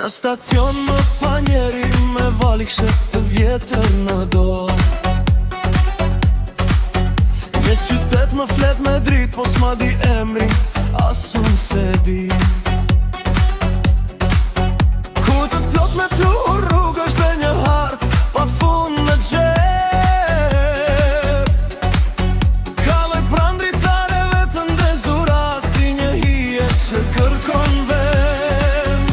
Në stacion më pa njeri me vali këshet të vjetër në dorë. Një qytet më flet me drit, po s'ma di emrin, asun se di. Ku të t'plot me plur rrugë është dhe një hart pa fund në gjep. Kaloj pran dritareve të ndezura si një hije që kërkon vend.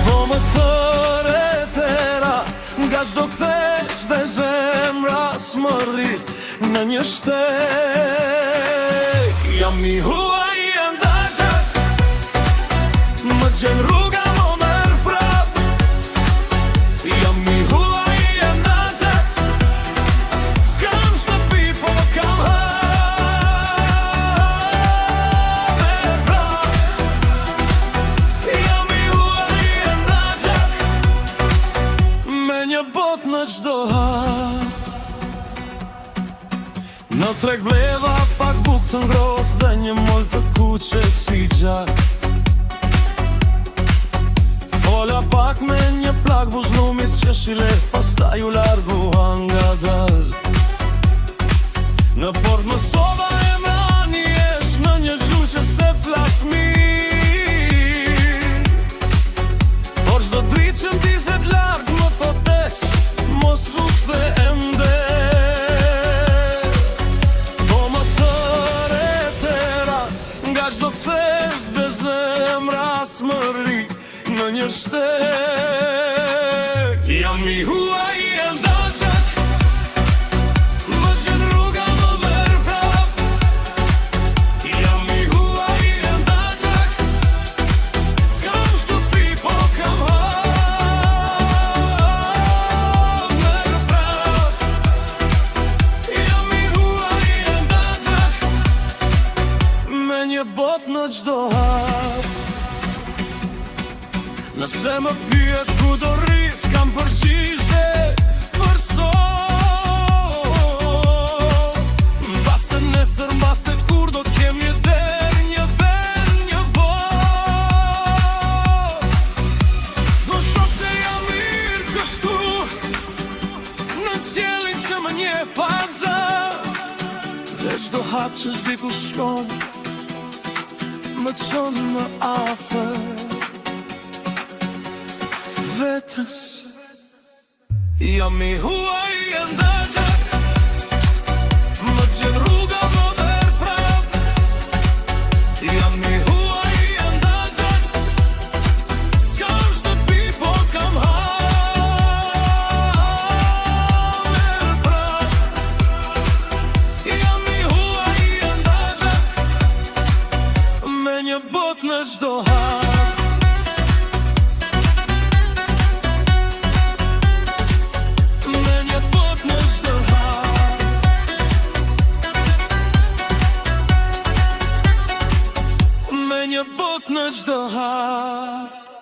Po më tëre tera nga çdo kthesh dhe zemra s'mërrit në një shteg. Jam i huaj e ndajgjak, më gjen rruga më merr prap. Jam i huaj e ndajgjak, s'kam shtëpi po kam haver prap. Jam i huaj e ndajgjak, me një bot në çdo hap. Në treg bleva pak buk të ngrot dhe një mol të kuqe si gjak. Fola pak me një plak buzlumit që shilet, pastaj u largua nga dal. Në port më sova e me ani esh në një zhuq që se flas mirë. Por çdo dritë që m'dizet larg më thotesh mos u kthe ende. Çdo kthesh dhe zemra s'mërri në një shteg. Jam i huaj e ndajgjak, më gjen rruga më merr prap. Jam i huaj e ndajgjak, s'kam shtëpi po kam haver prap. Jam i huaj e ndajgjak, me një bot në çdo hap. Nëse më pyet ku do rri, s'kam përgjigje për sot. Mbase nesër, mbase kur do t'kem një der, një vend, një bot. Do shoh se jam mirë kështu në qiellin që më njeh paza. Dhe çdo hap që s'di ku shkon më çon më afër vetes. Jam i huaj e ndajgjak, më gjen rruga më merr prap. Jam i huaj e ndajgjak, s'kam shtëpi po kam haver prap. Jam i huaj e ndajgjak, me një bot në çdo hap. Me një bot në çdo hap. Me një bot në çdo hap.